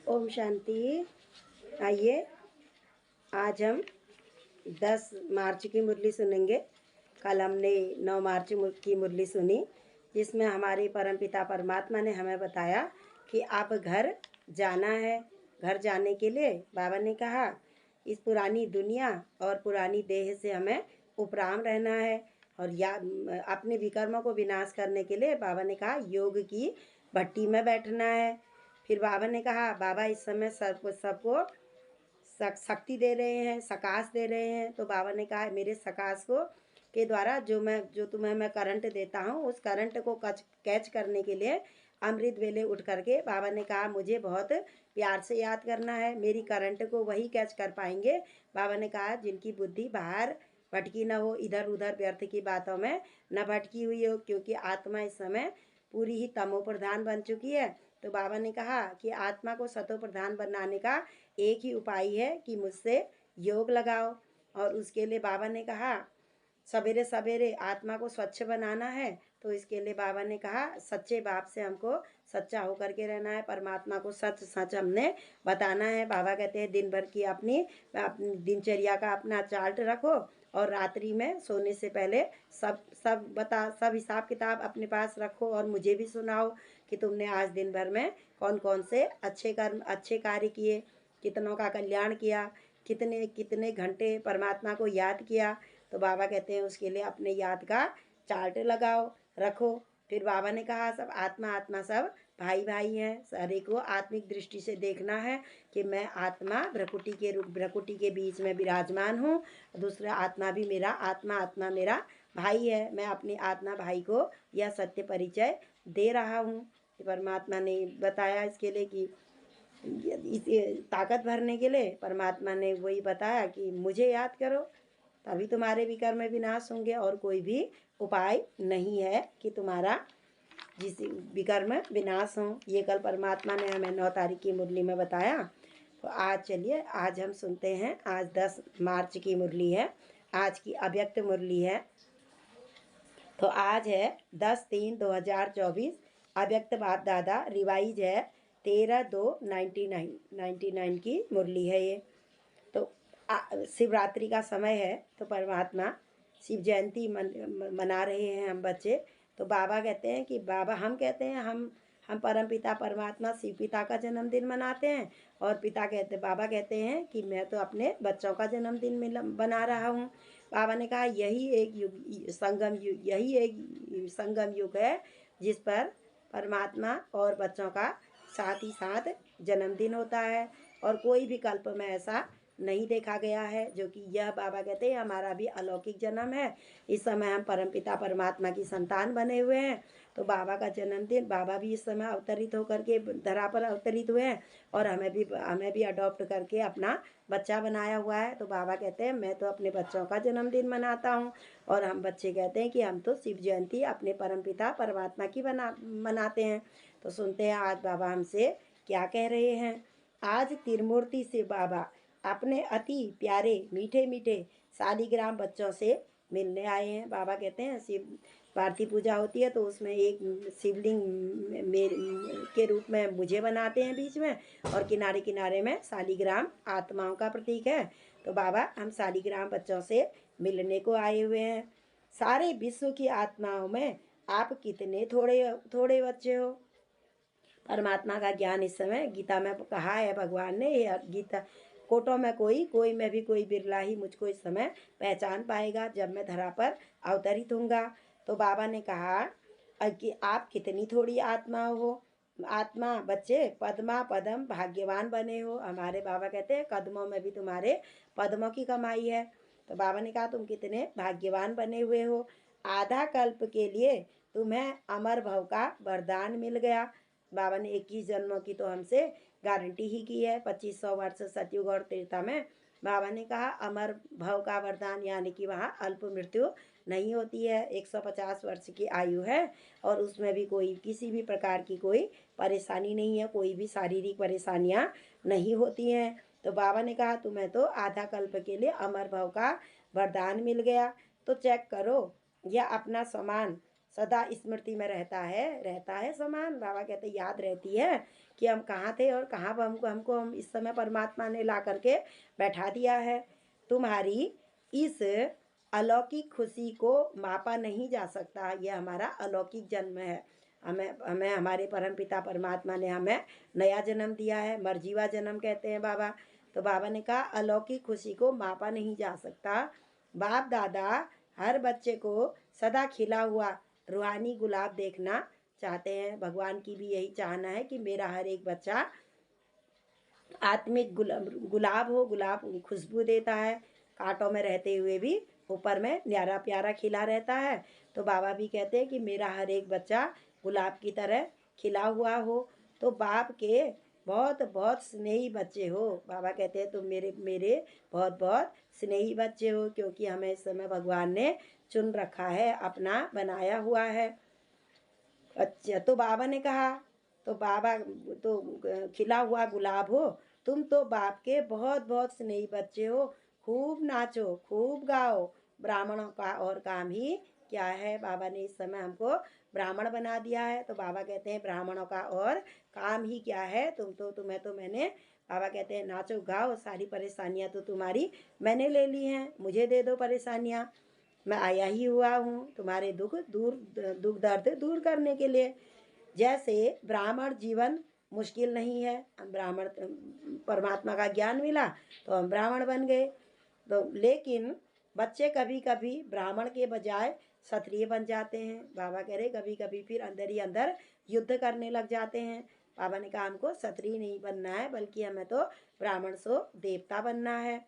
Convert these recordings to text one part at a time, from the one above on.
ओम शांति। आइए, आज हम 10 मार्च की मुरली सुनेंगे। कल हमने 9 मार्च की मुरली सुनी, जिसमें हमारे परमपिता परमात्मा ने हमें बताया कि आप घर जाना है। घर जाने के लिए बाबा ने कहा इस पुरानी दुनिया और पुरानी देह से हमें उपराम रहना है, और या अपने विकर्मों को विनाश करने के लिए बाबा ने कहा योग की भट्टी में बैठना है। फिर बाबा ने कहा बाबा इस समय सबको शक्ति दे रहे हैं, सकाश दे रहे हैं। तो बाबा ने कहा मेरे सकाश को के द्वारा जो तुम्हें मैं करंट देता हूँ, उस करंट को कैच करने के लिए अमृत वेले उठ करके बाबा ने कहा मुझे बहुत प्यार से याद करना है। मेरी करंट को वही कैच कर पाएंगे, बाबा ने कहा, जिनकी बुद्धि बाहर भटकी न हो, इधर उधर व्यर्थ की बातों में न भटकी हुई हो, क्योंकि आत्मा इस समय पूरी ही तमो प्रधान बन चुकी है। तो बाबा ने कहा कि आत्मा को सतो प्रधान बनाने का एक ही उपाय है कि मुझसे योग लगाओ। और उसके लिए बाबा ने कहा सवेरे सवेरे आत्मा को स्वच्छ बनाना है। तो इसके लिए बाबा ने कहा सच्चे बाप से हमको सच्चा होकर के रहना है, परमात्मा को सच सच हमने बताना है। बाबा कहते हैं दिन भर की अपनी दिनचर्या का अपना चार्ट रखो, और रात्रि में सोने से पहले सब हिसाब किताब अपने पास रखो, और मुझे भी सुनाओ कि तुमने आज दिन भर में कौन कौन से अच्छे कार्य किए, कितनों का कल्याण किया, कितने कितने घंटे परमात्मा को याद किया। तो बाबा कहते हैं उसके लिए अपने याद का चार्ट लगाओ, रखो। फिर बाबा ने कहा सब आत्मा आत्मा सब भाई भाई हैं, सारे को आत्मिक दृष्टि से देखना है कि मैं आत्मा भ्रकुटी के बीच में विराजमान हूँ, दूसरा आत्मा भी मेरा आत्मा मेरा भाई है। मैं अपने आत्मा भाई को यह सत्य परिचय दे रहा हूँ। परमात्मा ने बताया इसके लिए कि इस ताकत भरने के लिए परमात्मा ने वही बताया कि मुझे याद करो, तभी तुम्हारे विकर्म में विनाश होंगे, और कोई भी उपाय नहीं है कि तुम्हारा जिस विकर्म में विनाश हो। ये कल परमात्मा ने हमें 9 तारीख की मुरली में बताया। तो आज चलिए, आज हम सुनते हैं। आज 10 मार्च की मुरली है, आज की अव्यक्त मुरली है। तो आज है 10/3/2024, अव्यक्त बाप दादा रिवाइज है 13/2/99 की मुरली है ये। तो शिवरात्रि का समय है, तो परमात्मा शिव जयंती मना रहे हैं हम बच्चे। तो बाबा कहते हैं कि बाबा हम कहते हैं हम परम पिता परमात्मा शिव पिता का जन्मदिन मनाते हैं, और बाबा कहते हैं कि मैं तो अपने बच्चों का जन्मदिन बना रहा हूँ। बाबा ने कहा यही एक संगम युग है, जिस पर परमात्मा और बच्चों का साथ ही साथ जन्मदिन होता है, और कोई भी कल्प में ऐसा नहीं देखा गया है। जो कि यह बाबा कहते हैं हमारा भी अलौकिक जन्म है। इस समय हम परमपिता परमात्मा की संतान बने हुए हैं। तो बाबा का जन्मदिन, बाबा भी इस समय अवतरित होकर के धरा पर अवतरित हुए हैं, और हमें भी अडॉप्ट करके अपना बच्चा बनाया हुआ है। तो बाबा कहते हैं मैं तो अपने बच्चों का जन्मदिन मनाता हूँ, और हम बच्चे कहते हैं कि हम तो शिव जयंती अपने परमपिता परमात्मा की मनाते हैं। तो सुनते हैं आज बाबा हमसे क्या कह रहे हैं। आज त्रिमूर्ति से बाबा अपने अति प्यारे मीठे मीठे शालिग्राम बच्चों से मिलने आए हैं। बाबा कहते हैं शिव पार्थिव पूजा होती है, तो उसमें एक शिवलिंग के रूप में मुझे बनाते हैं बीच में, और किनारे किनारे में शालिग्राम आत्माओं का प्रतीक है। तो बाबा हम शालिग्राम बच्चों से मिलने को आए हुए हैं। सारे विश्व की आत्माओं में आप कितने थोड़े बच्चे हो। परमात्मा का ज्ञान इस समय गीता में कहा है भगवान ने, ये गीता कोटों में कोई में भी कोई बिरला ही मुझको इस समय पहचान पाएगा, जब मैं धरा पर अवतरित होऊंगा। तो बाबा ने कहा कि आप कितनी थोड़ी आत्मा हो। आत्मा बच्चे पद्मा पदम भाग्यवान बने हो। हमारे बाबा कहते हैं कदमों में भी तुम्हारे पद्मों की कमाई है। तो बाबा ने कहा तुम कितने भाग्यवान बने हुए हो। आधा कल्प के लिए तुम्हें अमर भव का वरदान मिल गया। बाबा ने 21 जन्मों की तो हमसे गारंटी ही की है। 2500 वर्ष सतयुग और त्रेता में बाबा ने कहा अमर भव का वरदान, यानी कि वहाँ अल्प मृत्यु नहीं होती है। 150 वर्ष की आयु है, और उसमें भी कोई किसी भी प्रकार की कोई परेशानी नहीं है, कोई भी शारीरिक परेशानियाँ नहीं होती हैं। तो बाबा ने कहा तुम्हें तो आधा कल्प के लिए अमर भव का वरदान मिल गया। तो चेक करो या अपना सदा स्मृति में रहता है समान। बाबा कहते याद रहती है कि हम कहाँ थे और कहाँ पर हमको हम इस समय परमात्मा ने ला करके बैठा दिया है। तुम्हारी इस अलौकिक खुशी को मापा नहीं जा सकता। यह हमारा अलौकिक जन्म है। हमें हमें हमारे परमपिता परमात्मा ने हमें नया जन्म दिया है, मर्जीवा जन्म कहते हैं बाबा। तो बाबा ने कहा अलौकिक खुशी को मापा नहीं जा सकता। बाप दादा हर बच्चे को सदा खिला हुआ रूहानी गुलाब देखना चाहते हैं। भगवान की भी यही चाहना है कि मेरा हर एक बच्चा आत्मिक गुलाब हो, गुलाब खुशबू देता है, कांटों में रहते हुए भी ऊपर में न्यारा प्यारा खिला रहता है। तो बाबा भी कहते हैं कि मेरा हर एक बच्चा गुलाब की तरह खिला हुआ हो। तो बाप के बहुत बहुत स्नेही बच्चे हो। बाबा कहते हैं तुम मेरे मेरे बहुत बहुत स्नेही बच्चे हो, क्योंकि हमें इस समय भगवान ने चुन रखा है, अपना बनाया हुआ है। अच्छा, तो बाबा ने कहा तो बाबा तो खिला हुआ गुलाब हो, तुम तो बाप के बहुत बहुत स्नेही बच्चे हो। खूब नाचो, खूब गाओ। ब्राह्मणों का और काम ही क्या है। बाबा ने इस समय हमको ब्राह्मण बना दिया है। तो बाबा कहते हैं ब्राह्मणों का और काम ही क्या है। तुम्हें तो मैंने, बाबा कहते हैं नाचो गाओ, सारी परेशानियां तो तुम्हारी मैंने ले ली हैं, मुझे दे दो परेशानियां। मैं आया ही हुआ हूँ तुम्हारे दुख दर्द दूर करने के लिए। जैसे ब्राह्मण जीवन मुश्किल नहीं है, हम ब्राह्मण परमात्मा का ज्ञान मिला तो हम ब्राह्मण बन गए। तो लेकिन बच्चे कभी कभी ब्राह्मण के बजाय क्षत्रिय बन जाते हैं। बाबा कह रहे कभी कभी फिर अंदर ही अंदर युद्ध करने लग जाते हैं। बाबा ने कहा हमको क्षत्रिय नहीं बनना है, बल्कि हमें तो ब्राह्मण से देवता बनना है।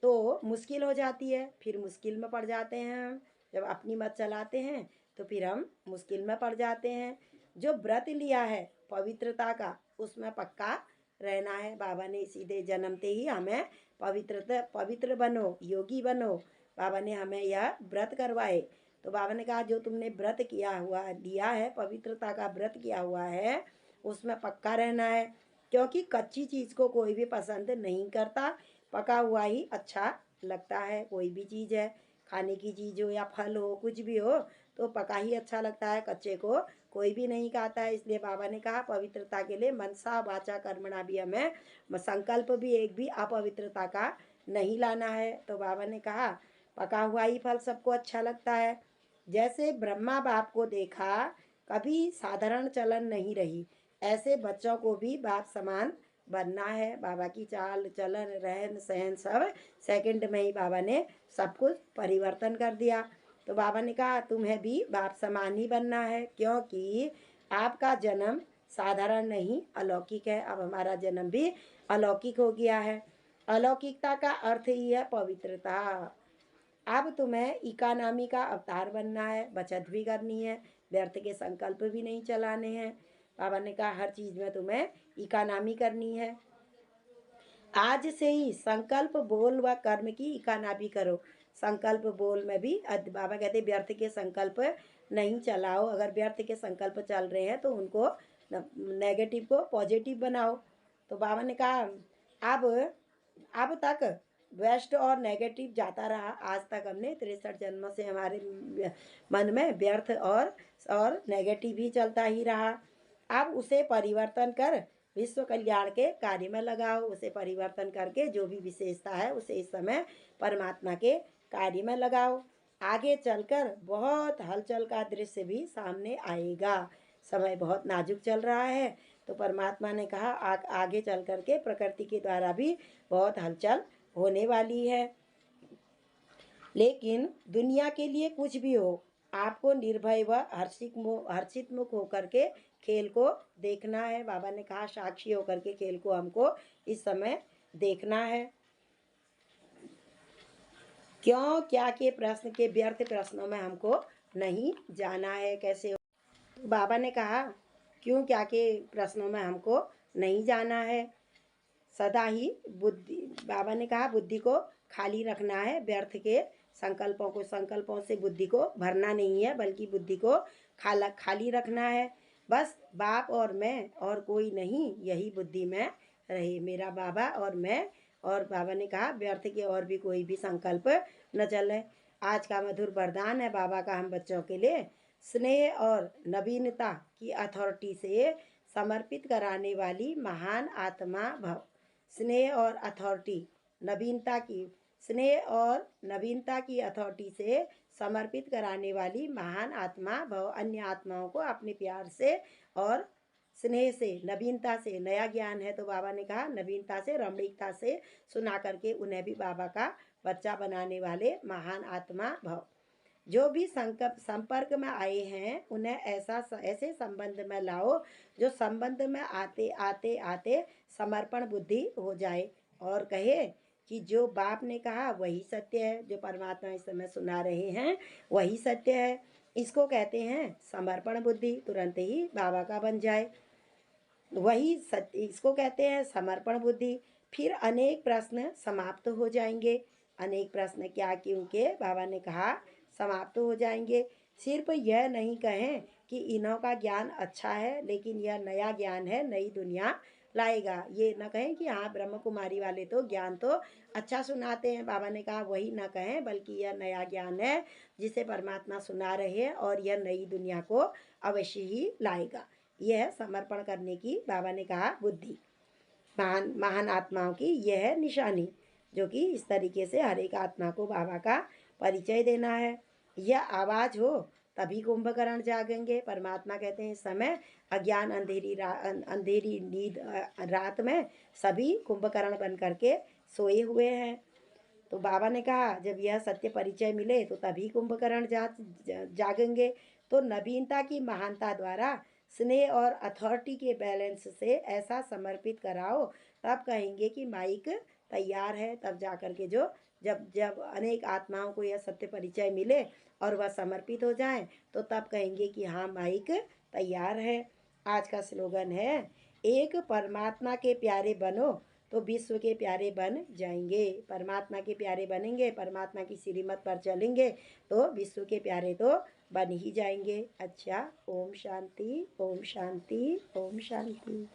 तो मुश्किल हो जाती है, फिर मुश्किल में पड़ जाते हैं हम। जब अपनी मत चलाते हैं तो फिर हम मुश्किल में पड़ जाते हैं। जो व्रत लिया है पवित्रता का, उसमें पक्का रहना है। बाबा ने सीधे जन्मते ही हमें पवित्र बनो, योगी बनो। बाबा ने हमें यह व्रत करवाए। तो बाबा ने कहा जो तुमने व्रत किया हुआ लिया है, पवित्रता का व्रत किया हुआ है, उसमें पक्का रहना है। क्योंकि कच्ची चीज़ को कोई भी पसंद नहीं करता, पका हुआ ही अच्छा लगता है। कोई भी चीज़ है, खाने की चीज़ हो या फल हो, कुछ भी हो, तो पका ही अच्छा लगता है, कच्चे को कोई भी नहीं खाता है। इसलिए बाबा ने कहा पवित्रता के लिए मनसा वाचा कर्मणा भी हमें संकल्प भी एक भी अपवित्रता का नहीं लाना है। तो बाबा ने कहा पका हुआ ही फल सबको अच्छा लगता है। जैसे ब्रह्मा बाप को देखा कभी साधारण चलन नहीं रही, ऐसे बच्चों को भी बाप समान बनना है। बाबा की चाल चलन रहन सहन सब सेकंड में ही बाबा ने सब कुछ परिवर्तन कर दिया। तो बाबा ने कहा तुम्हें भी बाप समान ही बनना है, क्योंकि आपका जन्म साधारण नहीं अलौकिक है। अब हमारा जन्म भी अलौकिक हो गया है। अलौकिकता का अर्थ ही है पवित्रता। अब तुम्हें इकोनॉमी का अवतार बनना है, बचत भी करनी है, व्यर्थ के संकल्प भी नहीं चलाने हैं। बाबा ने कहा हर चीज़ में तुम्हें इकोनॉमी करनी है। आज से ही संकल्प बोल व कर्म की इकोनॉमी करो। संकल्प बोल में भी बाबा कहते व्यर्थ के संकल्प नहीं चलाओ। अगर व्यर्थ के संकल्प चल रहे हैं तो उनको नेगेटिव को पॉजिटिव बनाओ। तो बाबा ने कहा अब तक वेस्ट और नेगेटिव जाता रहा। आज तक हमने 63 जन्म से हमारे मन में व्यर्थ और नेगेटिव ही चलता ही रहा। अब उसे परिवर्तन कर विश्व कल्याण के कार्य में लगाओ। उसे परिवर्तन करके जो भी विशेषता है उसे इस समय परमात्मा के कार्य में लगाओ। आगे चलकर बहुत हलचल का दृश्य भी सामने आएगा। समय बहुत नाजुक चल रहा है, तो परमात्मा ने कहा आगे चल करके प्रकृति के द्वारा भी बहुत हलचल होने वाली है। लेकिन दुनिया के लिए कुछ भी हो, आपको निर्भय व हर्षित मुख होकर के खेल को देखना है। बाबा ने कहा साक्षी होकर के खेल को हमको इस समय देखना है। क्यों क्या के प्रश्न के व्यर्थ प्रश्नों में हमको नहीं जाना है। कैसे हो? तो बाबा ने कहा क्यों क्या के प्रश्नों में हमको नहीं जाना है। सदा ही बाबा ने कहा बुद्धि को खाली रखना है। व्यर्थ के संकल्पों से बुद्धि को भरना नहीं है, बल्कि बुद्धि को खाली रखना है। बस बाप और मैं और कोई नहीं, यही बुद्धि में रहे, मेरा बाबा और मैं। और बाबा ने कहा व्यर्थ के और भी कोई भी संकल्प न चले। आज का मधुर वरदान है बाबा का हम बच्चों के लिए। स्नेह और नवीनता की अथॉरिटी से समर्पित कराने वाली महान आत्मा भव। स्नेह और अथॉरिटी नवीनता की स्नेह और नवीनता की अथॉरिटी से समर्पित कराने वाली महान आत्मा भव। अन्य आत्माओं को अपने प्यार से और स्नेह से, नवीनता से, नया ज्ञान है तो बाबा ने कहा नवीनता से, रमणीकता से सुना करके उन्हें भी बाबा का बच्चा बनाने वाले महान आत्मा भव। जो भी संपर्क में आए हैं उन्हें ऐसे संबंध में लाओ जो संबंध में आते आते आते समर्पण बुद्धि हो जाए और कहे कि जो बाप ने कहा वही सत्य है, जो परमात्मा इस समय सुना रहे हैं वही सत्य है। इसको कहते हैं समर्पण बुद्धि, तुरंत ही बाबा का बन जाए, वही सत्य, इसको कहते हैं समर्पण बुद्धि। फिर अनेक प्रश्न समाप्त हो जाएंगे। अनेक प्रश्न क्या, क्योंकि बाबा ने कहा समाप्त हो जाएंगे। सिर्फ यह नहीं कहें कि इन्हों का ज्ञान अच्छा है लेकिन यह नया ज्ञान है, नई दुनिया लाएगा। ये न कहें कि हाँ ब्रह्म कुमारी वाले तो ज्ञान तो अच्छा सुनाते हैं, बाबा ने कहा वही न कहें, बल्कि यह नया ज्ञान है जिसे परमात्मा सुना रहे हैं और यह नई दुनिया को अवश्य ही लाएगा। यह है समर्पण करने की बाबा ने कहा बुद्धि। महान महान आत्माओं की यह है निशानी, जो कि इस तरीके से हर एक आत्मा को बाबा का परिचय देना है। यह आवाज़ हो तभी कुंभकर्ण जागेंगे। परमात्मा कहते हैं इस समय अज्ञान अंधेरी नींद रात में सभी कुंभकर्ण बन करके सोए हुए हैं। तो बाबा ने कहा जब यह सत्य परिचय मिले तो तभी कुंभकर्ण जागेंगे। तो नवीनता की महानता द्वारा स्नेह और अथॉरिटी के बैलेंस से ऐसा समर्पित कराओ, तब कहेंगे कि माइक तैयार है। तब जा कर के जो जब जब अनेक आत्माओं को यह सत्य परिचय मिले और वह समर्पित हो जाएं, तो तब कहेंगे कि हाँ माइक तैयार है। आज का स्लोगन है, एक परमात्मा के प्यारे बनो तो विश्व के प्यारे बन जाएंगे। परमात्मा के प्यारे बनेंगे, परमात्मा की श्रीमत पर चलेंगे तो विश्व के प्यारे तो बन ही जाएंगे। अच्छा, ओम शांति, ओम शांति, ओम शांति।